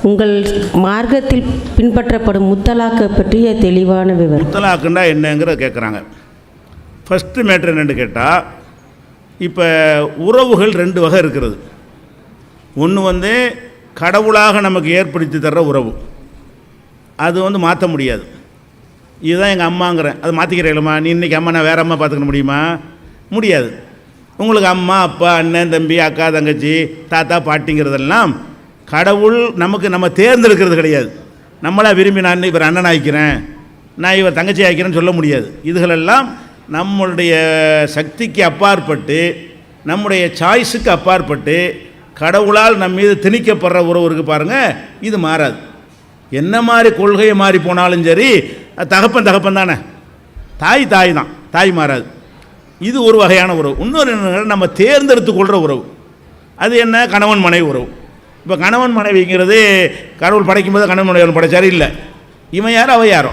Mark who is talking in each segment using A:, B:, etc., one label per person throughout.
A: உங்கள் மார்க்கத்தில் பின்பற்றப்படும் முத்தலாக்கு பற்றிய தெளிவான விவரம்.
B: முத்தலாக்குன்னா என்னங்கிற கேட்குறாங்க. ஃபஸ்ட்டு மேட்ரு என்னென்னு கேட்டால், இப்போ உறவுகள் 2 வகை இருக்கிறது. ஒன்று கடவுளாக நமக்கு ஏற்படுத்தி தர்ற உறவு, அது மாற்ற முடியாது. இதுதான் எங்கள் அம்மாங்கிறேன், அது மாற்றிக்கிறீங்களா? நீ இன்றைக்கி அம்மா நான் வேறு அம்மா பார்த்துக்க முடியுமா? முடியாது. உங்களுக்கு அம்மா, அப்பா, அண்ணன், தம்பி, அக்கா, தங்கச்சி, தாத்தா, பாட்டிங்கிறதெல்லாம் கடவுள் நம்ம தேர்ந்தெடுக்கிறது கிடையாது. நம்மளாக விரும்பி நான் இவர் அண்ணன் ஆகிக்கிறேன், நான் இவர் தங்கச்சி ஆகிக்கிறேன்னு சொல்ல முடியாது. இதுகளெல்லாம் நம்மளுடைய சக்திக்கு அப்பாற்பட்டு, நம்முடைய சாய்ஸுக்கு அப்பாற்பட்டு கடவுளால் நம்ம மீது திணிக்கப்படுற உறவு இருக்குது பாருங்கள், இது மாறாது. என்ன மாதிரி கொள்கையை மாறி போனாலும் சரி, தகப்பன் தானே, தாய் தான், தாய் மாறாது. இது ஒரு வகையான உறவு. இன்னொரு நம்ம தேர்ந்தெடுத்து கொள்கிற உறவு, அது என்ன? கணவன் மனைவி உறவு. இப்போ கணவன் மனைவிங்கிறது கடவுள் படைக்கும்போது கணவன் மனைவி படைச்சார் இல்லை, இவன் யாரோ அவ யாரோ.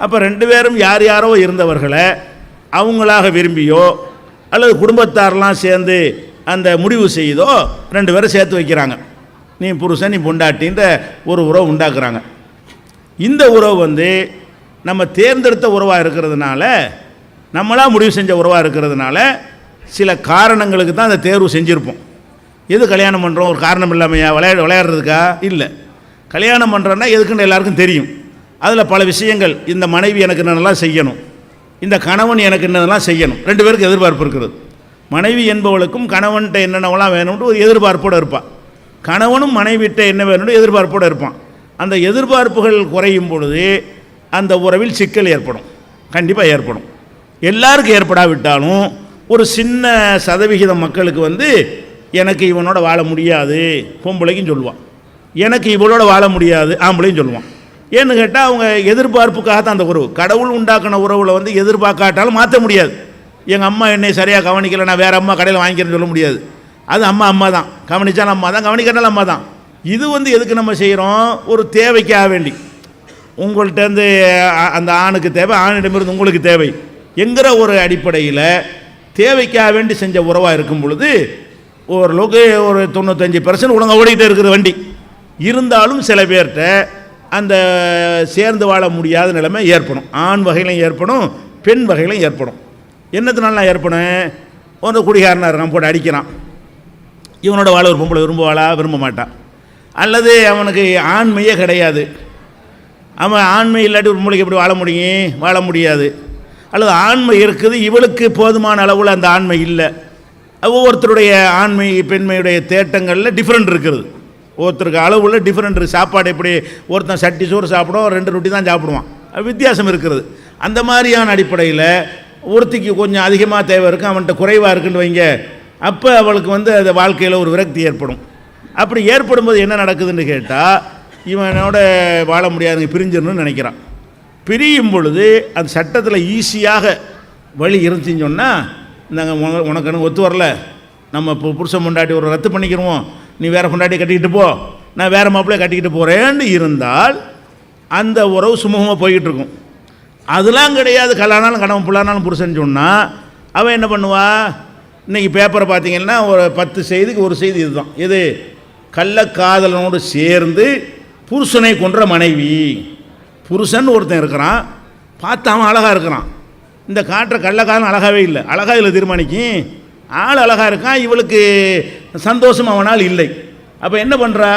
B: அப்போ 2 பேரும் யாரோ இருந்தவர்களை அவங்களாக விரும்பியோ அல்லது குடும்பத்தாரெலாம் சேர்ந்து அந்த முடிவு செய்தோ 2 பேரை சேர்த்து வைக்கிறாங்க. நீ புருஷன், நீ பொண்டாட்டின்ற ஒரு உறவு உண்டாக்குறாங்க. இந்த உறவு நம்ம தேர்ந்தெடுத்த உறவாக இருக்கிறதுனால, நம்மளாக முடிவு செஞ்ச உறவாக இருக்கிறதுனால சில காரணங்களுக்கு தான் அந்த தேர்வு செஞ்சுருப்போம். எது கல்யாணம் பண்ணுறோம்? ஒரு காரணம் இல்லாமையா? விளையாடுறதுக்கா? இல்லை. கல்யாணம் பண்ணுறோன்னா எதுக்குன்னு எல்லாருக்கும் தெரியும். அதில் பல விஷயங்கள், இந்த மனைவி எனக்கு என்னென்னலாம் செய்யணும், இந்த கணவன் எனக்கு என்னென்னலாம் செய்யணும், 2 பேருக்கு எதிர்பார்ப்பு இருக்கிறது. மனைவி என்பவளுக்கும் கணவன்கிட்ட என்னென்னலாம் வேணும்னு ஒரு எதிர்பார்ப்போடு இருப்பாள். கணவனும் மனைவிட்ட என்ன வேணும்னு எதிர்பார்ப்போடு இருப்பான். அந்த எதிர்பார்ப்புகள் குறையும் பொழுது அந்த உறவில் சிக்கல் ஏற்படும், கண்டிப்பாக ஏற்படும். எல்லாருக்கும் ஏற்படாவிட்டாலும் ஒரு சின்ன சதவிகிதம் மக்களுக்கு எனக்கு இவனோட வாழ முடியாது, பொம்பளைக்கும் சொல்லுவான். எனக்கு இவளோட வாழ முடியாது, ஆம்பளையும் சொல்லுவான். ஏன்னு கேட்டால் அவங்க எதிர்பார்ப்புக்காகத்தான் அந்த உறவு. கடவுள் உண்டாக்கின உறவில் எதிர்பார்க்காட்டாலும் மாற்ற முடியாது. எங்கள் அம்மா என்னை சரியாக கவனிக்கலை, நான் வேறு அம்மா கடையில் வாங்கிக்கிறேன்னு சொல்ல முடியாது. அது அம்மா தான், கவனித்தாலும் அம்மா தான், கவனிக்கிறனாலும் அம்மா தான். இது எதுக்கு நம்ம செய்கிறோம்? ஒரு தேவைக்காக வேண்டி. உங்கள்கிட்டருந்து அந்த ஆணுக்கு தேவை, ஆணிடமிருந்து உங்களுக்கு தேவை என்கிற ஒரு அடிப்படையில் தேவைக்காக வேண்டி செஞ்ச உறவாக இருக்கும் பொழுது ஓரளவுக்கு ஒரு 95% ஒழுங்காக ஓடிக்கிட்டே இருக்கிற வண்டி இருந்தாலும் சில பேர்கிட்ட அந்த சேர்ந்து வாழ முடியாத நிலைமை ஏற்படும். ஆண் வகையிலும் ஏற்படும், பெண் வகையிலும் ஏற்படும். என்னத்தினாலாம் ஏற்படும்? ஒரு குடிகாரனாக இருக்கான், போட்டு அடிக்கிறான், இவனோட வாழ ஒரு பொம்பளை விரும்புவாளா? விரும்ப மாட்டான். அல்லது அவனுக்கு ஆண்மையே கிடையாது, அவன் ஆண்மை இல்லாட்டி ஒரு பொம்பளைக்கு எப்படி வாழ முடியும்? வாழ முடியாது. அல்லது ஆண்மை இருக்குது, இவளுக்கு போதுமான அளவில் அந்த ஆண்மை இல்லை. ஒவ்வொருத்தருடைய ஆண்மை பெண்மையுடைய தேட்டங்களில் டிஃப்ரெண்ட் இருக்கிறது. ஒருத்தருக்கு அளவில் டிஃப்ரெண்ட் இருக்குது. சாப்பாடு எப்படி ஒருத்தன் சட்டி சோறு சாப்பிடுவோம், 2 ரொட்டி தான் சாப்பிடுவான், வித்தியாசம் இருக்கிறது. அந்த மாதிரியான அடிப்படையில் ஒருத்திக்கு கொஞ்சம் அதிகமாக தேவை இருக்கும், அவன்கிட்ட குறைவாக இருக்குன்னு வைங்க. அப்போ அவளுக்கு அந்த வாழ்க்கையில் ஒரு விரக்தி ஏற்படும். அப்படி ஏற்படும்போது என்ன நடக்குதுன்னு கேட்டால், இவனோட வாழ முடியாதுங்க, பிரிஞ்சிடணும்னு நினைக்கிறான். பிரியும் பொழுது அந்த சட்டத்தில் ஈஸியாக வழி இருந்துச்சின்னு சொன்னால், நாங்கள் உனக்கு எனக்கு ஒத்து வரல, நம்ம புருஷன் பொண்டாட்டி ஒரு ரத்து பண்ணிக்கிறோம், நீ வேறு பொண்டாட்டி கட்டிக்கிட்டு போ, நான் வேறு மாப்பிள்ளையை கட்டிக்கிட்டு போகிறேன்னு இருந்தால் அந்த உறவு சுமூகமாக போய்கிட்டு இருக்கும். அதெல்லாம் கிடையாது. கல்யாணம் கணவன் பிள்ளானாலும் புருஷன் சொன்னால் அவன் என்ன பண்ணுவா? இன்றைக்கி பேப்பரை பார்த்தீங்கன்னா ஒரு 10 செய்திக்கு ஒரு செய்தி இதுதான். எது? கள்ளக்காதலனோடு சேர்ந்து புருஷனை கொன்ற மனைவி. புருஷன் ஒருத்தன் இருக்கிறான், பார்த்து அவன் அழகாக இருக்கிறான், இந்த காட்டுற கள்ளக்காதலன் அழகாகவே இல்லை. அழகாக இதில் தீர்மானிக்கும், ஆள் அழகாக இருக்கான், இவளுக்கு சந்தோஷம் அவனால் இல்லை. அப்போ என்ன பண்ணுறா?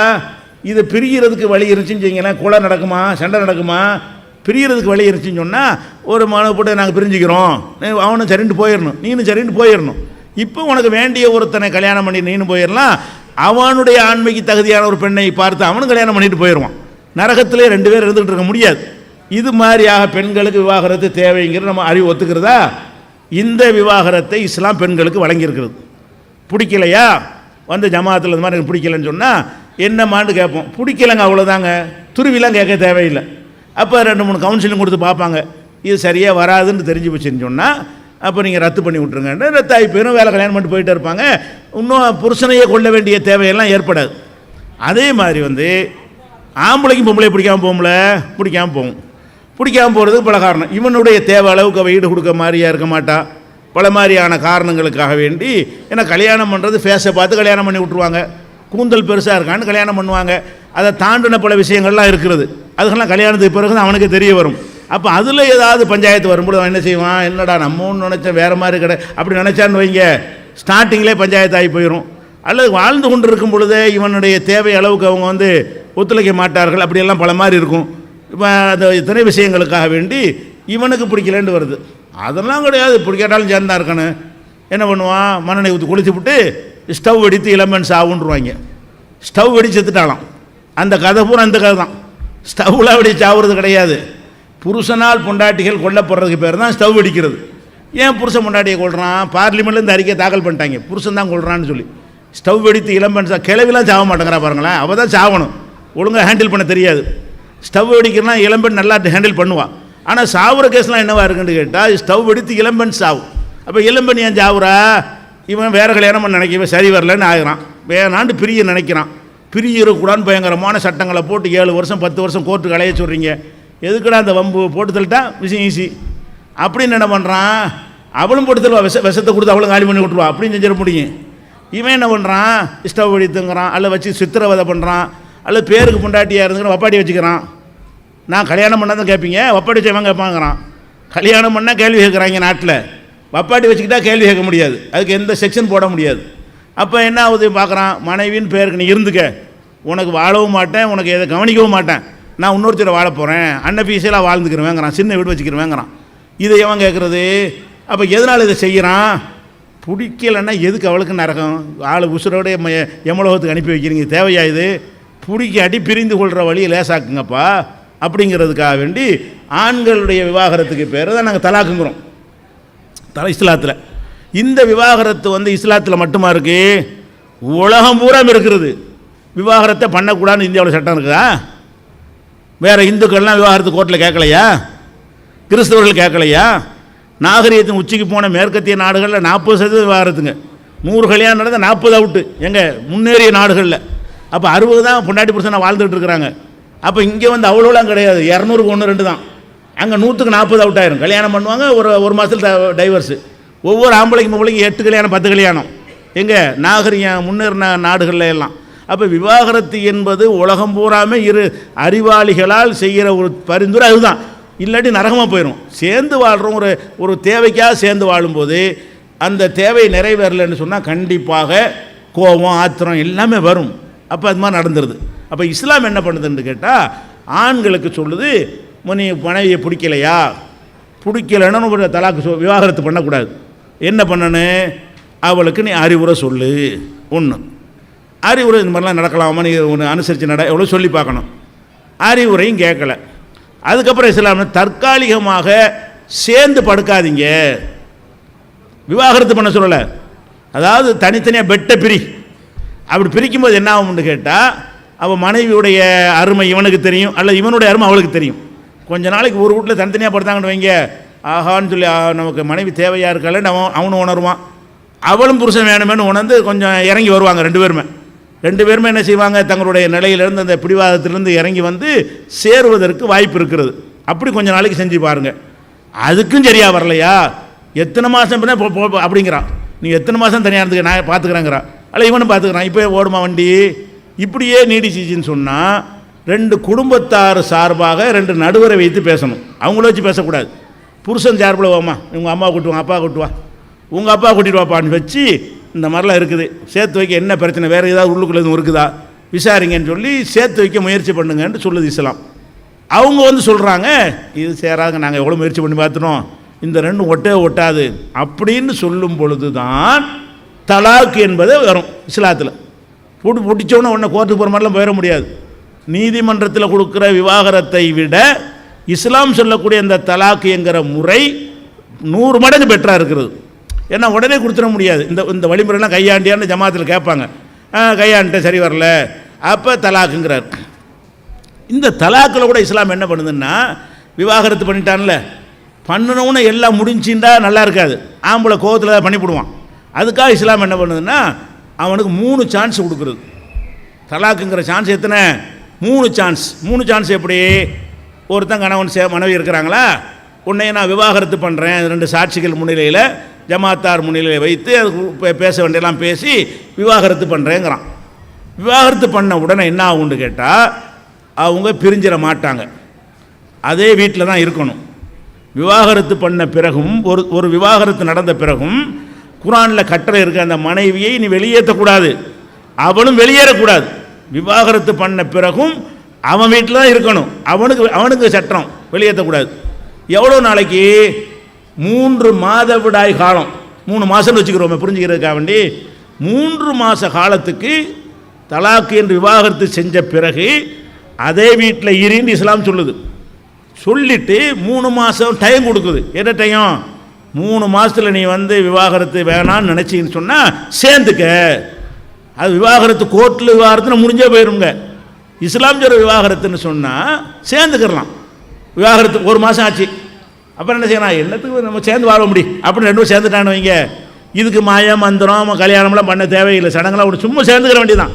B: இது பிரிகிறதுக்கு வழி இருந்துச்சுன்னு வச்சிங்களேன், கொலை நடக்குமா, சண்டை நடக்குமா? பிரிகிறதுக்கு வழி இருந்துச்சுன்னு சொன்னால் ஒரு மனு போட்டு நாங்கள் பிரிஞ்சுக்கிறோம், அவனும் சரின்ட்டு போயிடணும், நீனும் சரின்ட்டு போயிடணும். இப்போ உனக்கு வேண்டிய ஒருத்தனை கல்யாணம் பண்ணி நீனும் போயிடலாம், அவனுடைய ஆண்மைக்கு தகுதியான ஒரு பெண்ணை பார்த்து அவனும் கல்யாணம் பண்ணிட்டு போயிடுவான். நரகத்திலே 2 பேர் இருந்துகிட்டு இருக்க முடியாது. இது மாதிரியாக பெண்களுக்கு விவாகரத்து தேவைங்கிறது நம்ம அறிவு ஒத்துக்கிறதா? இந்த விவாகரத்தை இஸ்லாம் பெண்களுக்கு வழங்கியிருக்கிறது. பிடிக்கலையா ஜமாத்தில் இந்த மாதிரி பிடிக்கலன்னு சொன்னால் என்னம்மான்னு கேட்போம். பிடிக்கலைங்க, அவ்வளோதாங்க, துருவிலாம் கேட்க தேவையில்லை. அப்போ 2-3 கவுன்சிலிங் கொடுத்து பார்ப்பாங்க, இது சரியாக வராதுன்னு தெரிஞ்சு போச்சுன்னு சொன்னால் அப்போ நீங்கள் ரத்து பண்ணி விட்ருங்க. ரத்தாகி போயிடும், வேலை கல்யாணம் பண்ணிட்டு போயிட்டே இருப்பாங்க. இன்னும் புருஷனையே கொள்ள வேண்டிய தேவையெல்லாம் ஏற்படாது. அதே மாதிரி ஆம்பளைக்கும் பொம்பளை பிடிக்காமல் போகும். பிடிக்காமல் போகிறதுக்கு பல காரணம். இவனுடைய தேவை அளவுக்கு அவள் ஈடு கொடுக்க மாதிரியாக இருக்க மாட்டா, பல மாதிரியான காரணங்களுக்காக வேண்டி. ஏன்னா கல்யாணம் பண்ணுறது ஃபேஸை பார்த்து கல்யாணம் பண்ணி விட்ருவாங்க. கூந்தல் பெருசாக இருக்கான்னு கல்யாணம் பண்ணுவாங்க. அதை தாண்டின பல விஷயங்கள்லாம் இருக்கிறது. அதுக்கெல்லாம் கல்யாணத்துக்கு பிறகு தான் அவனுக்கு தெரிய வரும். அப்போ அதில் ஏதாவது பஞ்சாயத்து வரும்போது அவன் என்ன செய்வான், என்னடா நம்ம ஒன்று நினச்ச வேறு மாதிரி அப்படி நினச்சான்னு வைங்க, ஸ்டார்டிங்லேயே பஞ்சாயத்து ஆகி போயிடும். அல்லது வாழ்ந்து கொண்டு இருக்கும் பொழுதே இவனுடைய தேவை அளவுக்கு அவங்க வந்து ஒத்துழைக்க மாட்டார்கள், அப்படியெல்லாம் பல மாதிரி இருக்கும். இப்போ அந்த இத்தனை விஷயங்களுக்காக வேண்டி இவனுக்கு பிடிக்கலன்னு வருது. அதெல்லாம் கிடையாது, பிடிக்காட்டாலும் சேர்ந்தா இருக்கணும். என்ன பண்ணுவான், மண்ணெண்ணெய் ஊற்றி குளிச்சு விட்டு ஸ்டவ் வெடித்து இளம்பெண் சாவுன்றுவாங்க. ஸ்டவ் வெடிச்சு செத்துட்டாலாம். அந்த கதை பூரா அந்த கதை தான். ஸ்டவ்வில் வெடிச்சு சாவுறது கிடையாது. புருஷனால் பொண்டாட்டிகள் கொல்லப்படுறதுக்கு பேர் தான் ஸ்டவ் வெடிக்கிறது. ஏன் புருஷன் பொண்டாட்டியை கொள்கிறான், பார்லிமெண்ட்லேருந்து அறிக்கை தாக்கல் பண்ணிட்டாங்க, புருஷன் தான் கொள்கிறான்னு சொல்லி. ஸ்டவ் வெடித்து இளம்பெண் கிளவிலாம் சாக மாட்டேங்கிறா பாருங்களேன். அவள் தான் சாகணும், ஒழுங்காக ஹேண்டில் பண்ண தெரியாது. ஸ்டவ் வெடிக்கிறனா இளம்பெண் நல்லா ஹேண்டில் பண்ணுவாள். ஆனால் சாவுற கேஸ்லாம் என்னவா இருக்குன்னு கேட்டால், ஸ்டவ் வெடித்து இளம்பெண் சாவு. அப்போ இளம்பெண் ஏன் சாவுறா, இவன் வேறு கல்யாணம் பண்ண நினைக்கவே சரி வரலன்னு ஆகிறான், வேணாண்டு பிரிய நினைக்கிறான். பிரியக்கூடான்னு பயங்கரமான சட்டங்களை போட்டு 7 வருஷம் 10 வருஷம் கோர்ட்டுக்கு அலைய சொல்கிறீங்க, எதுக்குடா அந்த வம்பு, போட்டு தள்ளிட்டா விஷயம் ஈஸி அப்படின்னு என்ன பண்ணுறான். அவளும் போட்டு தருவா, விஷத்தை கொடுத்து அவளும் காலி பண்ணி விட்டுருவா, அப்படின்னு செஞ்சிட முடியும். இவன் என்ன பண்ணுறான், ஸ்டவ் வெடித்துங்கிறான், அல்ல வச்சு சித்திரவதை பண்ணுறான், அல்ல பேருக்கு பொண்டாட்டியாக இருந்துக்கிற வப்பாட்டி வச்சுக்கிறான். நான் கல்யாணம் பண்ணால் தான் கேட்பீங்க, வப்பாட்டி வச்சவன் கேட்பாங்கிறான். கல்யாணம் பண்ணால் கேள்வி கேட்குறாங்க நாட்டில், வப்பாட்டி வச்சுக்கிட்டா கேள்வி கேட்க முடியாது, அதுக்கு எந்த செக்ஷன் போட முடியாது. அப்போ என்ன ஆகுது பார்க்குறான், மனைவின்னு பேருக்கு நீ இருந்துக்க, உனக்கு வாழவும் மாட்டேன், உனக்கு எதை கவனிக்கவும் மாட்டேன், நான் இன்னொருத்தர வாழ போகிறேன், அண்ணன் பீஸெல்லாம் வாழ்ந்துக்கிறவேங்கிறான், சின்ன வீடு வச்சுக்கிறவேங்கிறான். இதை எவன் கேட்குறது? அப்போ எதனால் இதை செய்கிறான், பிடிக்கலைன்னா எதுக்கு அவளுக்கு நரகம், ஆள் உசுரோட எமலோகத்துக்கு அனுப்பி வைக்கிறீங்க, தேவையா இது? பிடிக்காட்டி பிரிந்து கொள்கிற வழியை லேசாக்குங்கப்பா அப்படிங்கிறதுக்காக வேண்டி ஆண்களுடைய விவாகரத்துக்கு பேர் தான் நாங்கள் தலாக்குங்கிறோம் இஸ்லாத்தில். இந்த விவாகரத்து வந்து இஸ்லாத்தில் மட்டுமா இருக்குது, உலகம் பூரா இருக்கிறது. விவாகரத்தை பண்ணக்கூடாதுன்னு இந்தியாவில் சட்டம் இருக்குதா? வேறு இந்துக்கள்லாம் விவாகரத்து கோர்ட்டில் கேட்கலையா? கிறிஸ்தவர்கள் கேட்கலையா? நாகரீகத்தின் உச்சிக்கு போன மேற்கத்திய நாடுகளில் 40% விவாகரத்துங்க. 100 கல்யாணம் நடந்த 40 அவுட்டு எங்கள் முன்னேறிய நாடுகளில். அப்போ 60 தான் பொண்டாட்டி புருஷனை வாழ்ந்துட்டு இருக்கிறாங்க. அப்போ இங்கே வந்து அவ்வளோலாம் கிடையாது, 200க்கு 1 2 தான். அங்கே 100க்கு 40 அவுட் ஆயிரும். கல்யாணம் பண்ணுவாங்க, ஒரு மாதத்தில் டைவர்ஸு. ஒவ்வொரு ஆம்பளைக்கும் பொம்பளைக்கும் 8 கல்யாணம் 10 கல்யாணம் எங்கே நாகரிகம் முன்னேறின நாடுகளில் எல்லாம். அப்போ விவாகரத்து என்பது உலகம் பூராமே அறிவாளிகளால் செய்கிற ஒரு பரிந்துரை அதுதான். இல்லாட்டி நரகமாக போயிடும். சேர்ந்து வாழ்கிறோம், ஒரு தேவைக்காக சேர்ந்து வாழும்போது அந்த தேவை நிறைவேறலைன்னு சொன்னால் கண்டிப்பாக கோபம் ஆத்திரம் எல்லாமே வரும். அப்போ அது மாதிரி நடந்துருது. அப்போ இஸ்லாம் என்ன பண்ணுதுன்னு கேட்டால், ஆண்களுக்கு சொல்லுது, நீ மனைவியை பிடிக்கலையா, பிடிக்கலைன்னு தலாக்கு விவாகரத்து பண்ணக்கூடாது. என்ன பண்ணணும், அவளுக்கு நீ அறிவுரை சொல்லு. ஒன்று அறிவுரை, இந்த மாதிரிலாம் நடக்கலாமா, நீ ஒன்று அனுசரித்து எவ்வளோ சொல்லி பார்க்கணும். அறிவுரையும் கேட்கல. அதுக்கப்புறம் இஸ்லாம் தற்காலிகமாக சேர்ந்து படுக்காதீங்க, விவாகரத்து பண்ண சொல்லலை. அதாவது தனித்தனியாக பெட்டை அப்படி பிரிக்கும்போது என்ன ஆகும்னு கேட்டால், அவள் மனைவியுடைய அருமை இவனுக்கு தெரியும், அல்ல இவனுடைய அருமை அவளுக்கு தெரியும். கொஞ்ச நாளைக்கு ஒரு வீட்டில் தனித்தனியாக படுத்தாங்கன்னு வைங்க, ஆஹான்னு சொல்லி நமக்கு மனைவி தேவையாக இருக்காளன்னு அவனும் உணருவான், அவளும் புருஷன் வேணுமேனு உணர்ந்து கொஞ்சம் இறங்கி வருவாங்க. ரெண்டு பேருமே என்ன செய்வாங்க, தங்களுடைய நிலையிலேருந்து அந்த பிடிவாதத்திலேருந்து இறங்கி வந்து சேருவதற்கு வாய்ப்பு இருக்கிறது. அப்படி கொஞ்சம் நாளைக்கு செஞ்சு பாருங்கள். அதுக்கும் சரியாக வரலையா, எத்தனை மாதம் பின்னா அப்படிங்கிறான், நீ எத்தனை மாதம் தனியாக இருந்துக்க, நான் பார்த்துக்கிறேங்கிறான், அல்ல இவனும் பார்த்துக்கிறான், இப்போ ஓடுமா வண்டி. இப்படியே நீடிச்சிச்சின்னு சொன்னால் 2 குடும்பத்தார் சார்பாக 2 நடுவரை வைத்து பேசணும். அவங்கள வச்சு பேசக்கூடாது. புருஷன் சார்பில் வாமா, உங்கள் அம்மா கூட்டுவான், அப்பா கூட்டுவா, உங்கள் அப்பா கூட்டிட்டு வாப்பான்னு வச்சு, இந்த மாதிரிலாம் இருக்குது, சேர்த்து வைக்க என்ன பிரச்சனை, வேறு ஏதாவது உள்ளுக்குள்ளே எதுவும் இருக்குதா விசாரிங்கன்னு சொல்லி சேர்த்து வைக்க முயற்சி பண்ணுங்கன்னு சொல்லுது இஸ்லாம். அவங்க வந்து சொல்கிறாங்க, இது சேராங்க, நாங்கள் எவ்வளோ முயற்சி பண்ணி பார்த்துட்டோம், இந்த 2 ஒட்டாது அப்படின்னு சொல்லும் பொழுது தான் தலாக் என்பது வரும் இஸ்லாத்தில். பிடிச்சோன்னே உடனே கோர்ட்டுக்கு போகிற மாதிரிலாம் போயிட முடியாது. நீதிமன்றத்தில் கொடுக்குற விவாகரத்தை விட இஸ்லாம் சொல்லக்கூடிய இந்த தலாக் என்கிற முறை 100 மடங்கு பெட்டராக இருக்கிறது. ஏன்னா உடனே கொடுத்துட முடியாது. இந்த வழிமுறைலாம் கையாண்டியான்னு ஜமாத்தில் கேட்பாங்க, கையாண்ட சரி வரல, அப்போ தலாக்குங்கிறார். இந்த தலாக்கில் கூட இஸ்லாம் என்ன பண்ணுதுன்னா, விவாகரத்து பண்ணிட்டான்ல, பண்ணணுன்னு எல்லாம் முடிஞ்சுட்டா நல்லா இருக்காது, ஆம்பளை கோவத்தில் தான் பண்ணிவிடுவான். அதுக்காக இஸ்லாம் என்ன பண்ணுதுன்னா, அவனுக்கு 3 சான்ஸ் கொடுக்குறது. தலாக்குங்கிற சான்ஸ் எத்தனை? 3 சான்ஸ். 3 சான்ஸ் எப்படி? ஒருத்தன் கணவன் மனைவி இருக்கிறாங்களா, உன்னைய நான் விவாகரத்து பண்ணுறேன், 2 சாட்சிகள் முன்னிலையில் ஜமாத்தார் முன்னிலையில் வைத்து அது பேச வேண்டியெல்லாம் பேசி விவாகரத்து பண்ணுறேங்கிறான். விவாகரத்து பண்ண உடனே என்ன ஆகும்னு கேட்டால் அவங்க பிரிஞ்சிட மாட்டாங்க, அதே வீட்டில் தான் இருக்கணும். விவாகரத்து பண்ண பிறகும் ஒரு விவாகரத்து நடந்த பிறகும் குர்ஆனில் கட்டளை இருக்க, அந்த மனைவியை நீ வெளியேற்றக்கூடாது, அவனும் வெளியேறக்கூடாது. விவாகரத்து பண்ண பிறகும் அவன் வீட்டில் தான் இருக்கணும், அவனுக்கு சட்டம், வெளியேற்றக்கூடாது. எவ்வளோ நாளைக்கு? 3 மாதவிடாய் காலம், 3 மாதம்னு வச்சுக்கிறோம் புரிஞ்சுக்கிறதுக்காக வேண்டி. 3 மாத காலத்துக்கு தலாக்கு என்று விவாகரத்து செஞ்ச பிறகு அதே வீட்டில் இருந்து இஸ்லாம் சொல்லுது. சொல்லிட்டு 3 மாதம் டைம் கொடுக்குது. என்ன டைம்? 3 மாதத்தில் நீ விவாகரத்து வேணான்னு நினச்சின்னு சொன்னால் சேர்ந்துக்க. அது விவாகரத்து கோர்ட்டில் விவாகரத்துன்னு முடிஞ்சே போயிருங்க. இஸ்லாம் சொல்கிற விவாகரத்துன்னு சொன்னால் சேர்ந்துக்கிறலாம். விவாகரத்து 1 மாதம் ஆச்சு, அப்புறம் என்ன செய்யலாம்? என்னத்துக்கு நம்ம சேர்ந்து வாழ முடியும் அப்படின்னு 2 பேரும் சேர்ந்துட்டான்னு வைங்க. இதுக்கு மாயம் மந்திரம் கல்யாணம்லாம் பண்ண தேவையில்லை, சடங்கெல்லாம் ஒரு சும்மா சேர்ந்துக்கிற வேண்டியதான்.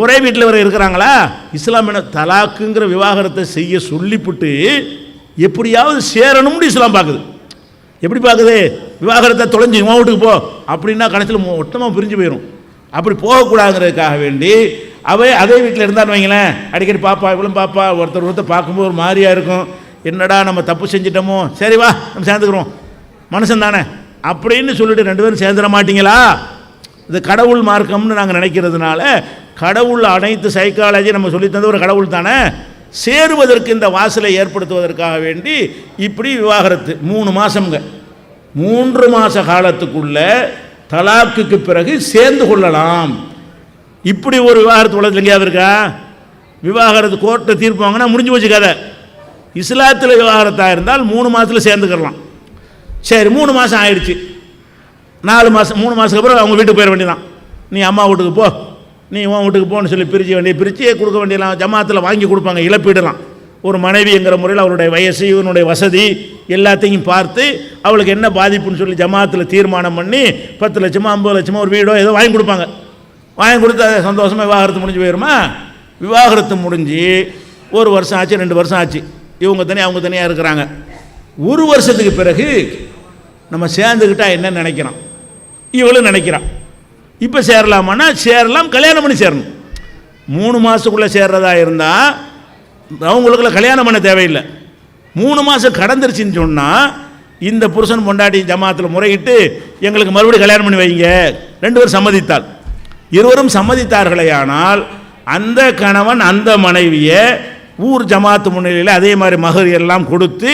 B: ஒரே வீட்டில் வர இருக்கிறாங்களா? இஸ்லாம் என்ன தலாக்குங்கிற விவாகரத்தை செய்ய சொல்லிவிட்டு எப்படியாவது சேரணும்னு இஸ்லாம் பார்க்குது. எப்படி பார்க்குது? விவாகரத்தை தொலைஞ்சி உன் வீட்டுக்கு போ அப்படின்னா கடைசியில் மொத்தமாக பிரிஞ்சு போயிடும். அப்படி போகக்கூடாதுங்கிறதுக்காக வேண்டி அதே வீட்டில் இருந்தான்னு வைங்களேன், அடிக்கடி பாப்பா இவ்வளோ பாப்பா ஒருத்தர் பார்க்கும்போது ஒரு மாதிரியாக இருக்கும். என்னடா நம்ம தப்பு செஞ்சிட்டோமோ, சரி வா நம்ம சேர்ந்துக்கிறோம், மனுஷன் தானே அப்படின்னு சொல்லிட்டு 2 பேரும் சேர்ந்துட மாட்டீங்களா? இது கடவுள் மார்க்கம்னு நாங்கள் நினைக்கிறதுனால, கடவுள் அனைத்து சைக்காலஜி நம்ம சொல்லி தந்த ஒரு கடவுள் தானே, சேருவதற்கு இந்த வாசலை ஏற்படுத்துவதற்காக வேண்டி இப்படி விவாகரத்து 3 மாதம்ங்க. 3 மாத காலத்துக்குள்ள தலாக்குக்கு பிறகு சேர்ந்து கொள்ளலாம். இப்படி ஒரு விவாகரத்து உலகத்தில் எங்கேயாவது இருக்கா? விவாகரத்து கோர்ட்டை தீர்ப்பு வாங்கினா முடிஞ்சு போச்சு கதை. இஸ்லாத்தில் விவாகரத்தாக இருந்தால் 3 மாதத்தில் சேர்ந்துக்கலாம். சரி 3 மாதம் ஆயிடுச்சு, 4 மாதம் 3 மாதத்துக்கு அப்புறம் அவங்க வீட்டுக்கு போயிட வேண்டியதான். நீ அம்மா வீட்டுக்கு போ, நீ உன் வீட்டுக்கு போன்னு சொல்லி பிரித்து கொடுக்க வேண்டியலாம். ஜமாத்தில் வாங்கி கொடுப்பாங்க, இழப்பீடலாம். ஒரு மனைவிங்கிற முறையில் அவருடைய வயசு, இவனுடைய வசதி எல்லாத்தையும் பார்த்து அவளுக்கு என்ன பாதிப்புன்னு சொல்லி ஜமாத்தில் தீர்மானம் பண்ணி 10 லட்சமோ 50 லட்சமோ ஒரு வீடோ ஏதோ வாங்கி கொடுப்பாங்க. வாங்கி கொடுத்து சந்தோஷமாக விவாகரத்து முடிஞ்சு போயிடுமா? விவாகரத்து முடிஞ்சு 1 வருஷம் ஆச்சு, 2 வருஷம் ஆச்சு, இவங்க தனியாக அவங்க தனியாக இருக்கிறாங்க. 1 வருஷத்துக்கு பிறகு நம்ம சேர்ந்துக்கிட்டா என்ன நினைக்கிறான், இவளும் நினைக்கிறான். இப்போ சேரலாமான்னா சேரலாம், கல்யாணம் பண்ணி சேரணும். 3 மாதத்துக்குள்ளே சேர்றதா இருந்தால் அவங்களுக்குள்ள கல்யாணம் பண்ண தேவையில்லை. 3 மாதம் கடந்துருச்சுன்னு சொன்னால் இந்த புருஷன் பொண்டாட்டி ஜமாத்தில் முறையிட்டு எங்களுக்கு மறுபடியும் கல்யாணம் பண்ணி வைங்க 2 பேரும் சம்மதித்தால், இருவரும் சம்மதித்தார்களே ஆனால் அந்த கணவன் அந்த மனைவியை ஊர் ஜமாத்து முன்னிலையில் அதே மாதிரி மகர் எல்லாம் கொடுத்து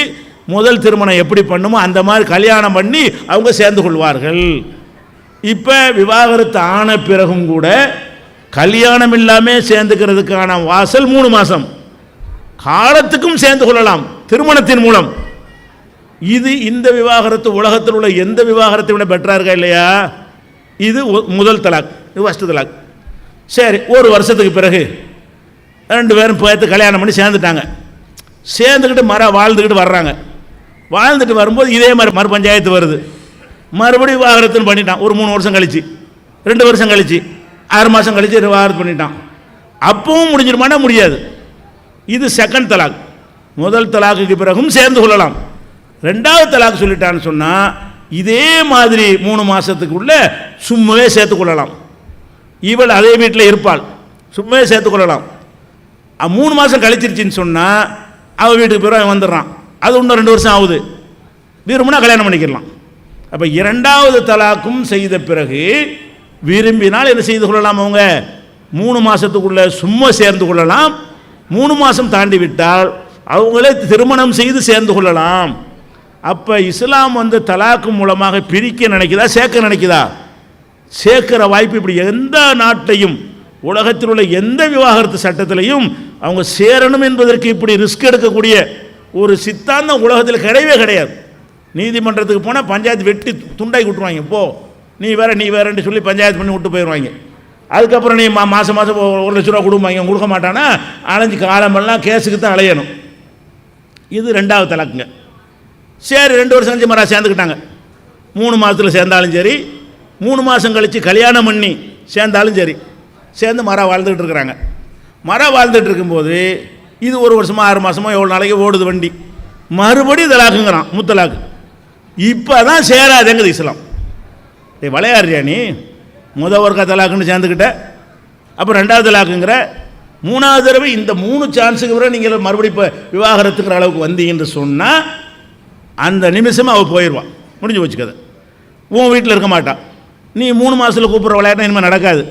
B: முதல் திருமணம் எப்படி பண்ணுமோ அந்த மாதிரி கல்யாணம் பண்ணி அவங்க சேர்ந்து கொள்வார்கள். இப்போ விவாகரத்து ஆன பிறகும் கூட கல்யாணம் இல்லாமல் சேர்ந்துக்கிறதுக்கான வாசல் 3 மாதம், காலத்துக்கும் சேர்ந்து கொள்ளலாம் திருமணத்தின் மூலம். இது இந்த விவாகரத்து உலகத்தில் உள்ள எந்த விவாகரத்தை விட பெட்டராக இருக்கா இல்லையா? இது முதல் தலாக், இது ஃபஸ்ட்டு தலாக். சரி 1 வருஷத்துக்கு பிறகு 2 பேரும் பார்த்து கல்யாணம் பண்ணி சேர்ந்துட்டாங்க. சேர்ந்துக்கிட்டு வாழ்ந்துக்கிட்டு வர்றாங்க. வாழ்ந்துட்டு வரும்போது இதே மாதிரி மறு பஞ்சாயத்து வருது, மறுபடியும் விவாகரத்துன்னு பண்ணிட்டான். ஒரு 3 வருஷம் கழிச்சு, 2 வருஷம் கழிச்சு, 6 மாதம் கழிச்சு விவாகரத்து பண்ணிட்டான். அப்பவும் முடிஞ்சிருமானா முடியாது. இது செகண்ட் தலாக். முதல் தலாக்குக்கு பிறகும் சேர்ந்து கொள்ளலாம். 2வது தலாக் சொல்லிட்டான்னு சொன்னால் இதே மாதிரி 3 மாதத்துக்குள்ள சும்மாவே சேர்த்து கொள்ளலாம். இவள் அதே வீட்டில் இருப்பாள், சும்மாவே சேர்த்து கொள்ளலாம். 3 மாதம் கழிச்சிருச்சின்னு சொன்னால் அவள் வீட்டுக்கு பிறகு அவன் வந்துடுறான், அது இன்னும் 2 வருஷம் ஆகுது, விரும்பினா கல்யாணம் பண்ணிக்கலாம். அப்போ 2வது தலாக்கும் செய்த பிறகு விரும்பினால் என்ன செய்து கொள்ளலாம்? அவங்க 3 மாதத்துக்குள்ளே சும்மா சேர்ந்து கொள்ளலாம். 3 மாதம் தாண்டி விட்டால் அவங்களே திருமணம் செய்து சேர்ந்து கொள்ளலாம். அப்போ இஸ்லாம் தலாக்கு மூலமாக பிரிக்க நினைக்குதா, சேர்க்க நினைக்குதா? சேர்க்கிற வாய்ப்பு இப்படி எந்த நாட்டையும் உலகத்தில் உள்ள எந்த விவாகரத்து சட்டத்திலையும் அவங்க சேரணும் என்பதற்கு இப்படி ரிஸ்க் எடுக்கக்கூடிய ஒரு சித்தாந்தம் உலகத்தில் கிடையவே கிடையாது. நீதிமன்றத்துக்கு போனால் பஞ்சாயத்து வெட்டி துண்டாக்கி விட்டுருவாங்க, போ நீ வேறன்னு சொல்லி பஞ்சாயத்து பண்ணி விட்டு போயிடுவாங்க. அதுக்கப்புறம் நீ மாதம் 1 லட்ச ரூபா கொடுப்பாங்க, கொடுக்க மாட்டானா அலைஞ்சு காலமெல்லாம் கேஸுக்கு தான் அலையணும். இது 2வது தலாக்குங்க. சரி 2 வருஷம் கழிச்சு மரா சேர்ந்துக்கிட்டாங்க. 3 மாதத்தில் சேர்ந்தாலும் சரி, 3 மாதம் கழித்து கல்யாணம் பண்ணி சேர்ந்தாலும் சரி, சேர்ந்து வாழ்ந்துக்கிட்டு இருக்கிறாங்க. வாழ்ந்துட்டு இருக்கும்போது இது 1 வருஷமோ 6 மாதமோ எவ்வளோ நாளைக்கு ஓடுது வண்டி, மறுபடியும் தலாக்குங்கிறான், முத்தலாக்கு. இப்போ தான் சேராதேங்குது இஸ்லாம். விளையாடுறியா நீ? ஒருக்கா தலாக்குன்னு சேர்ந்துக்கிட்ட, அப்போ 2வது தலாக்குங்கிற 3வது தடவை இந்த 3 சான்ஸுக்கு பிறகு நீங்கள் மறுபடியும் இப்போ விவாகரத்துங்கிற அளவுக்கு வந்தீங்கன்னு சொன்னால் அந்த நிமிஷமாக அவள் போயிடுவான், முடிஞ்சு வச்சுக்கதை. உன் வீட்டில் இருக்க மாட்டான். நீ 3 மாதத்தில் கூப்பிட்ற விளையாட்டு இனிமேல் நடக்காது.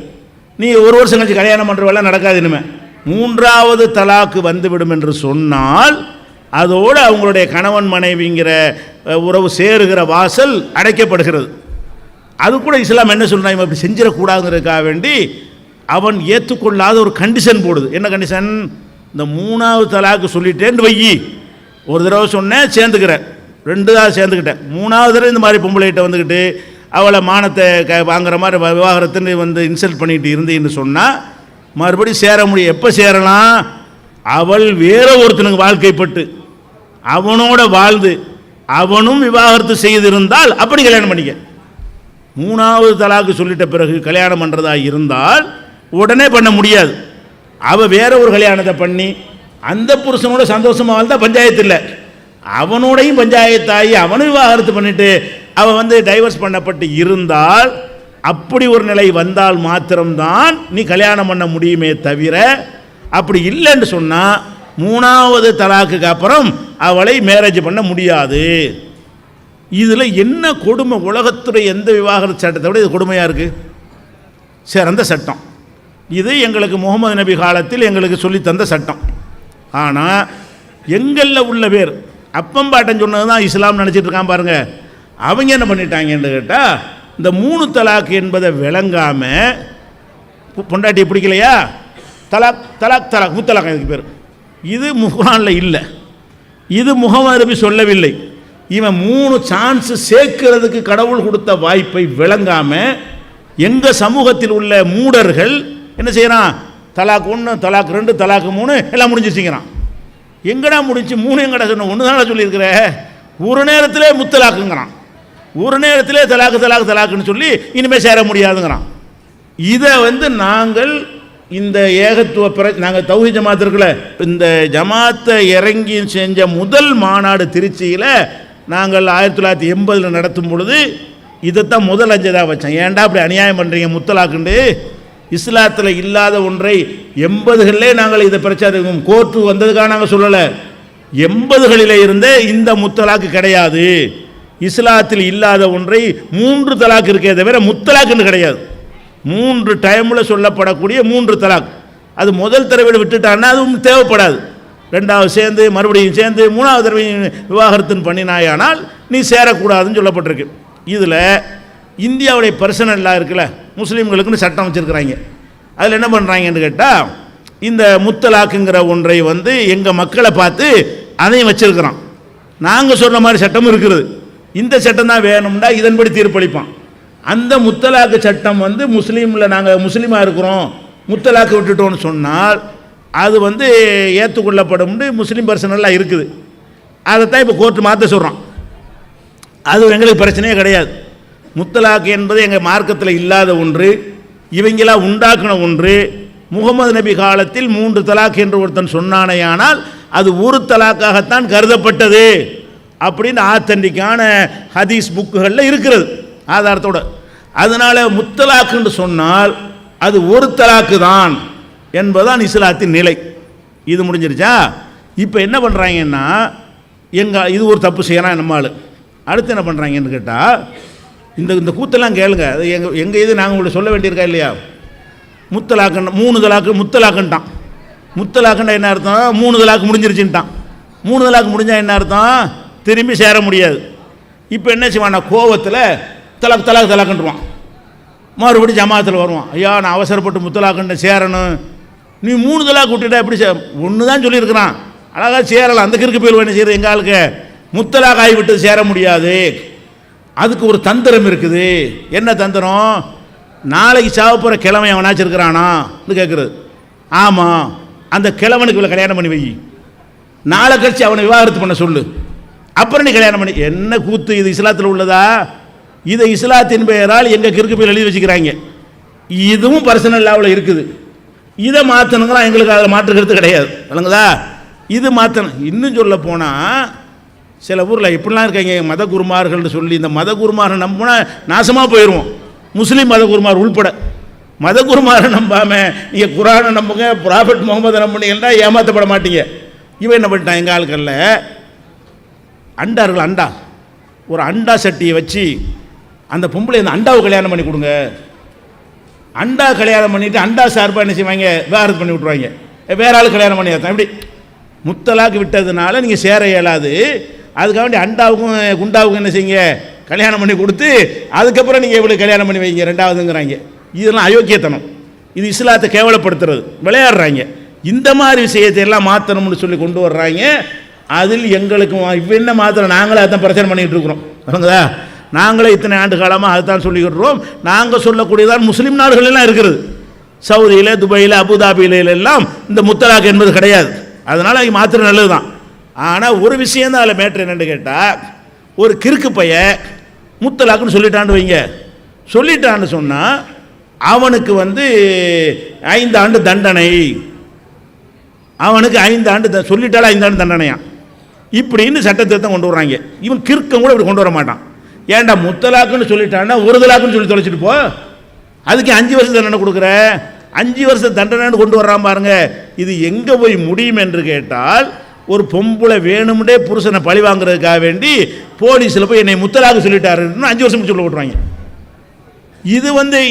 B: நீ 1 வருஷம் கழிச்சு கல்யாணம் பண்ணுற வேலை நடக்காது. இனிமேல் 3வது தலாக்கு வந்துவிடும் என்று சொன்னால் அதோடு அவங்களுடைய கணவன் மனைவிங்கிற உறவு சேருகிற வாசல் அடைக்கப்படுகிறது. அது கூட இஸ்லாம் என்ன சொல்கிறாங்க, அப்படி செஞ்சிடக்கூடாதுங்கிறதுக்காக வேண்டி அவன் ஏற்றுக்கொள்ளாத ஒரு கண்டிஷன் போடுது. என்ன கண்டிஷன்? இந்த 3வது தலாக்கு சொல்லிட்டேன்னு வையி, ஒரு தடவை சொன்னேன் சேர்ந்துக்கிறேன், 2 தான் சேர்ந்துக்கிட்டேன், 3வது தடவை இந்த மாதிரி பொம்பளைகிட்ட வந்துக்கிட்டு அவளை மானத்தை வாங்குற மாதிரி விவாகரத்துன்னு வந்து இன்சல்ட் பண்ணிட்டு இருந்தீன்னு சொன்னால் மறுபடியும் சேர முடியும். எப்போ சேரலாம்? அவள் வேற ஒருத்தனுக்கு வாழ்க்கைப்பட்டு அவனோட வாழ்ந்து அவனும் விவாகரத்து செய்திருந்தால் அப்படி கல்யாணம் பண்ணிக்க. 3வது தலாக்கு சொல்லிட்ட பிறகு கல்யாணம் பண்ணுறதா இருந்தால் உடனே பண்ண முடியாது. அவள் வேற ஒரு கல்யாணத்தை பண்ணி அந்த புருஷனோட சந்தோஷமாக வாழ்ந்தால் பஞ்சாயத்து இல்லை, அவனோடையும் பஞ்சாயத்தாகி அவனும் விவாகரத்து பண்ணிட்டு அவன் வந்து டைவர்ஸ் பண்ணப்பட்டு இருந்தால், அப்படி ஒரு நிலை வந்தால் மாத்திரம்தான் நீ கல்யாணம் பண்ண முடியுமே தவிர, அப்படி இல்லைன்னு சொன்னால் 3வது தலாக்குக்கு அப்புறம் அவளை மேரேஜ் பண்ண முடியாது. இதில் என்ன கொடுமை? உலகத்துடைய எந்த விவாகரத்து சட்டத்தை விட இது கொடுமையாக இருக்குது. சிறந்த சட்டம் இது. எங்களுக்கு முகமது நபி காலத்தில் எங்களுக்கு சொல்லி தந்த சட்டம். ஆனால் எங்களில் உள்ள பேர் அப்பம்பாட்டன் சொன்னது தான் இஸ்லாம் நினச்சிட்டு இருக்கான் பாருங்க. அவங்க என்ன பண்ணிட்டாங்கன்னு கேட்டால், இந்த 3 தலாக் என்பதை விளங்காமல் பொண்டாட்டி பிடிக்கலையா, தலாக் தலாக் தலாக் முத்தலாக் இதுக்கு பேர். இது குர்ஆனில் இல்லை, இது முகமது நபி சொல்லவில்லை. இவன் 3 சான்ஸ் சேர்க்கிறதுக்கு கடவுள் கொடுத்த வாய்ப்பை விளங்காமல் எங்கள் சமூகத்தில் உள்ள மூடர்கள் என்ன செய்யறான், தலாக் 1 தலாக் 2 தலாக் 3 எல்லாம் முடிஞ்சிருச்சுங்கிறான். எங்கடா முடிஞ்சு 3 எங்கடா சொன்ன? 1 தானே சொல்லியிருக்கிற. ஒரு நேரத்திலே முத்தலாக்குங்கிறான், ஒரு நேரத்திலே தலாக்கு தலாக்கு தலாக்குன்னு சொல்லி இனிமேல் சேர முடியாதுங்கிறான். இதை வந்து நாங்கள் இந்த ஏகத்துவ நாங்கள் தௌஹீத் ஜமாத் இருக்குல்ல, இந்த ஜமாத்தை இறங்கி செஞ்ச முதல் மாநாடு திருச்சியில் நாங்கள் 1980 நடத்தும் பொழுது இதைத்தான் முதல் அஞ்சதாக வச்சேன். ஏன்டா அப்படி அநியாயம் பண்ணுறீங்க முத்தலாக்குண்டு? இஸ்லாத்தில் இல்லாத ஒன்றை 80களிலே நாங்கள் இதை பிரச்சாரம் கோர்ட்டு வந்ததுக்காக நாங்கள் சொல்லலை. 80களில் இருந்தே இந்த முத்தலாக்கு கிடையாது. இஸ்லாத்தில் இல்லாத ஒன்றை 3 தலாக் இருக்கே தவிர முத்தலாக்குன்னு கிடையாது. 3 டைமில் சொல்லப்படக்கூடிய 3 தலாக். அது முதல் தடவை விட்டுட்டான்னா அது ஒன்றும் தேவைப்படாது. 2வது சேர்ந்து மறுபடியும் சேர்ந்து 3வது தடவை விவாகரத்துன்னு பண்ணினாயானால் நீ சேரக்கூடாதுன்னு சொல்லப்பட்டிருக்கு. இதில் இந்தியாவுடைய பர்சனல் லா இருக்குல்ல, முஸ்லீம்களுக்குன்னு சட்டம் வச்சுருக்கிறாங்க. அதில் என்ன பண்ணுறாங்கன்னு கேட்டால், இந்த முத்தலாக்குங்கிற ஒன்றை வந்து எங்கள் மக்களை பார்த்து அதையும் வச்சுருக்கிறோம். நாங்கள் சொல்கிற மாதிரி சட்டமும் இருக்குது. இந்த சட்டம் தான் வேணும்னா இதன்படி தீர்ப்பளிப்பான். அந்த முத்தலாக்கு சட்டம் வந்து முஸ்லீமில் நாங்கள் முஸ்லீமாக இருக்கிறோம் முத்தலாக்கு விட்டுட்டோன்னு சொன்னால் அது வந்து ஏற்றுக்கொள்ளப்படும் முஸ்லீம் பர்சனெல்லாம் இருக்குது. அதைத்தான் இப்போ கோர்ட்டு மாற்ற சொல்கிறான். அது எங்களுக்கு பிரச்சனையே கிடையாது. முத்தலாக்கு என்பது எங்கள் மார்க்கத்தில் இல்லாத ஒன்று, இவங்களாம் உண்டாக்கின ஒன்று. முகமது நபி காலத்தில் 3 தலாக் என்று ஒருத்தன் சொன்னானேயானால் அது ஒரு தலாக்காகத்தான் கருதப்பட்டது அப்படின்னு ஆத்தன்டிக்கான ஹதீஸ் புக்குகளில் இருக்கிறது ஆதாரத்தோடு. அதனால் முத்தலாக்குன்னு சொன்னால் அது ஒரு தலாக்கு தான் என்பதுதான் இஸ்லாத்தின் நிலை. இது முடிஞ்சிருச்சா? இப்போ என்ன பண்ணுறாங்கன்னா, இது ஒரு தப்பு செய்யறான் நம்மால். அடுத்து என்ன பண்ணுறாங்கன்னு கேட்டால், இந்த கூத்தெல்லாம் கேளுங்க. அது எங்கள் இது நாங்கள் உங்களுக்கு சொல்ல வேண்டியிருக்கா இல்லையா? முத்தலாக்குன்னு 3 தலாக்கு முத்தலாக்குன்ட்டான். முத்தலாக்குன்னா என்ன அர்த்தம்? 3 தலாக்கு முடிஞ்சிருச்சுன்ட்டான். 3 தலாக்கு முடிஞ்சால் என்ன அர்த்தம்? திரும்பி சேர முடியாது. இப்போ என்ன செய்வான்? கோவத்தில் தலாக் தலாக் தலாக்குன்றான். மறுபடி ஜமாத்தில் வருவான். ஐயா நான் அவசரப்பட்டு முத்தலாக்குன்னு சேரணும். நீ 3 தலாக் விட்டுட்டா எப்படி? 1 தான் சொல்லியிருக்கிறான், அழகாக சேரலாம். அந்த கிறுக்கு போய் என்ன செய்யுது? எங்கள் ஆளுக்கு முத்தலாக் ஆகிவிட்டு சேர முடியாது. அதுக்கு ஒரு தந்திரம் இருக்குது. என்ன தந்திரம்? நாளைக்கு சாவப்போகிற கிழமை அவனாச்சும் இருக்கிறானான்னு கேட்குறது. ஆமாம், அந்த கிழவனுக்கு இவ்வளோ கல்யாணம் பண்ணி வை, நாளை கழிச்சு அவனை விவாகரத்து பண்ண சொல்லு, அப்புறம் நீ கல்யாணம் பண்ணி. என்ன கூத்து இது? இஸ்லாத்தில் உள்ளதா? இதை இஸ்லாத்தின் பெயரால் எங்கள் கிறுக்கு போய் எழுதி வச்சுக்கிறாங்க. இதுவும் பர்சனல் லாவில் இருக்குது. இதை மாற்றணுங்களா? எங்களுக்கு அதில் மாற்றுக்கிறது கிடையாது. இல்லைங்களா? இது மாற்றணும். இன்னும் சொல்ல போனால் சில ஊரில் இப்படிலாம் இருக்காங்க, மத குருமார்கள்னு சொல்லி. இந்த மத குருமார்கள் நம்பினா நாசமாக போயிடுவோம், முஸ்லீம் மத குருமார் உள்பட. மதகுருமாரை நம்பாமல் நீங்கள் குரானை நம்புங்க, ப்ராஃபெட் முகமது நம்புனீங்கன்னா ஏமாற்றப்பட மாட்டீங்க. இவன் என்ன பண்ணிட்டான், எங்கள் ஆட்களில் அண்டார்கள், அண்டா ஒரு அண்டா சட்டியை வச்சு அந்த பொம்பளை அந்த அண்டாவை கல்யாணம் பண்ணி கொடுங்க. அண்டா கல்யாணம் பண்ணிவிட்டு அண்டா சார்பாக என்ன செய்வாங்க, வேறு பண்ணி விட்ருவாங்க, வேற ஆள் கல்யாணம் பண்ணி தான். இப்படி முத்தலாக்கு விட்டதுனால நீங்கள் சேர இயலாது, அதுக்காக வேண்டி அண்டாவுக்கும் குண்டாவுக்கும் என்ன செய்யுங்க, கல்யாணம் பண்ணி கொடுத்து அதுக்கப்புறம் நீங்கள் இவ்வளோ கல்யாணம் பண்ணி வைங்க ரெண்டாவதுங்கிறாங்க. இதெல்லாம் அயோக்கியத்தனம், இது இஸ்லாத்தை கேவலப்படுத்துறது, விளையாடுறாங்க. இந்த மாதிரி விஷயத்தை எல்லாம் மாற்றணும்னு சொல்லி கொண்டு வர்றாங்க. அதில் எங்களுக்கும் இப்போ என்ன மாத்திரம், நாங்களே அதான் பிரச்சனை பண்ணிகிட்டு இருக்கிறோம். சொல்லுங்களா, நாங்களே இத்தனை ஆண்டு காலமாக அதுதான் சொல்லிக்கிட்டுறோம். நாங்கள் சொல்லக்கூடியதான் முஸ்லீம் நாடுகள் எல்லாம் இருக்கிறது. சவுதியில், துபாயில், அபுதாபியில எல்லாம் இந்த முத்தலாக் என்பது கிடையாது. அதனால் அது மாத்திரம் நல்லது தான். ஆனால் ஒரு விஷயம் தான் அதில் மேட்ரு என்னென்னு கேட்டால், ஒரு கிறுக்கு பைய முத்தலாக்குன்னு சொல்லிட்டான்னு வைங்க, சொல்லிட்டான்னு சொன்னால் அவனுக்கு 5 ஆண்டு தண்டனை, அவனுக்கு 5 ஆண்டு சொல்லிட்டாலும் 5 ஆண்டு தண்டனையா இப்படின்னு சட்டத்திருத்தம் கொண்டு வர்றாங்க. இவன் கிறுக்கம் கூட இப்படி கொண்டு வர மாட்டான். ஏன்டா முத்தலாக்குன்னு சொல்லிட்டான்னா ஒரு தலாக்குன்னு சொல்லி தொலைச்சிட்டு போ, அதுக்கு 5 வருஷம் தண்டனை கொடுக்குற, 5 வருஷம் தண்டனைன்னு கொண்டு வர்றான் பாருங்க. இது எங்கே போய் முடியும் என்று கேட்டால், ஒரு பொம்பளை வேணும்னே புருஷனை பழி வாங்குறதுக்காக வேண்டி போலீஸில் போய் என்னை முத்தலாக்கு சொல்லிட்டாருன்னு 5 வருஷம் சொல்ல விட்றாங்க. இது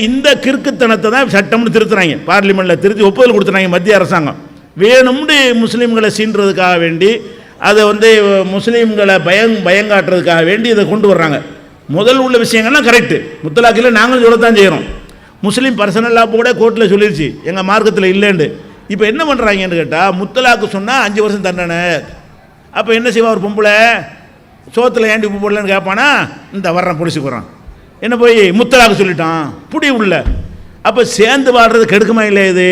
B: இந்த கிறுக்குத்தனத்தை தான் சட்டம்னு திருத்துறாங்க. பார்லிமெண்ட்டில் திருத்தி ஒப்புதல் கொடுத்துறாங்க மத்திய அரசாங்கம். வேணும்னு முஸ்லீம்களை சீன்றதுக்காக வேண்டி, அதை முஸ்லீம்களை பயங்காட்டுறதுக்காக வேண்டி இதை கொண்டு வர்றாங்க. முதல் உள்ள விஷயங்கள்லாம் கரெக்டு, முத்தலாக்கில் நாங்களும் சொல்லத்தான் செய்கிறோம். முஸ்லீம் பர்சனலாக கூட கோர்ட்டில் சொல்லிருச்சு எங்கள் மார்க்கத்தில் இல்லைன்னு. இப்போ என்ன பண்ணுறாங்கன்னு கேட்டால், முத்தலாக்கு சொன்னால் 5 வருஷம் தண்டனை. அப்போ என்ன செய்வா, ஒரு பொம்பளை சோத்தில் ஏண்டி உப்பு போடலன்னு கேட்பானா, இந்த வர்றான் பொலிசுக்கு வரான், என்ன போய் முத்தலாக்கு சொல்லிட்டான் புடி உள்ள. அப்போ சேர்ந்து வாழ்றது கெடுக்குமா இல்லை? இது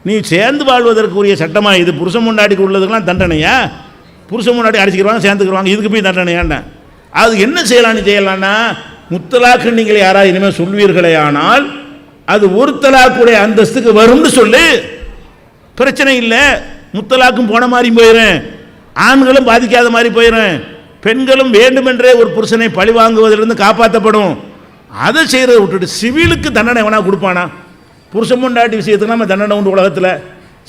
B: நீ சேர்ந்து வாழ்வதற்குரிய சட்டமாக இது? புருஷன் முன்னாடிக்கு உள்ளதுக்கெல்லாம் தண்டனையா? புருஷன் முன்னாடி அடிச்சுக்கிறாங்க, சேர்ந்துக்கிறாங்க, இதுக்கு போய் தண்டனையாண்டா? அது என்ன செய்யலான்னு செய்யலான்னா, முத்தலாக்கு நீங்கள் யாராவது இனிமேல் சொல்வீர்களே ஆனால் அது ஒரு தலாக்குடைய அந்தஸ்துக்கு வரும்னு சொல்லு, பிரச்சனை இல்லை. முத்தலாக்கும் போன மாதிரி போயிடும், ஆண்களும் பாதிக்காத மாதிரி போயிடும், பெண்களும் வேண்டுமென்றே ஒரு புருஷனை பழி வாங்குவதிலிருந்து காப்பாற்றப்படும். அதை செய்கிறத விட்டுட்டு சிவிலுக்கு தண்டனை எவனா கொடுப்பானா? புருஷன் பொண்டாட்டி விஷயத்துக்கு நம்ம தண்டனை உண்டு உலகத்தில்.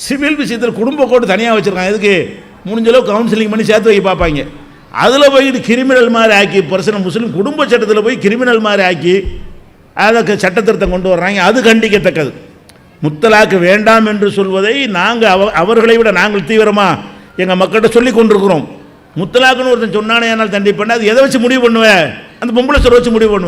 B: சிவில் விஷயத்தில் குடும்ப கோர்ட்டு தனியாக வச்சுருக்காங்க. இதுக்கு முடிஞ்சளவு கவுன்சிலிங் பண்ணி சேர்த்து வைக்க பார்ப்பாங்க. அதில் போயிட்டு கிரிமினல் மாதிரி ஆக்கி, பர்சனல் முஸ்லீம் குடும்ப சட்டத்தில் போய் கிரிமினல் மாதிரி ஆக்கி அதை சட்டத்திருத்தம் கொண்டு வர்றாங்க. அது கண்டிக்கத்தக்கது. முத்தலாக்கு வேண்டாம் என்று சொல்வதை நாங்கள் அவர்களை விட நாங்கள் தீவிரமாக எங்கள் மக்கள்கிட்ட சொல்லி கொண்டிருக்கிறோம். முத்தலாக்குன்னு ஒருத்தன் சொன்னானே ஆனால் தண்டிப்பண்ண, அது எதை வச்சு முடிவு பண்ணுவேன்? அந்த பொம்பளை சொல்ல வச்சு முடிவு பண்ணுவேன்.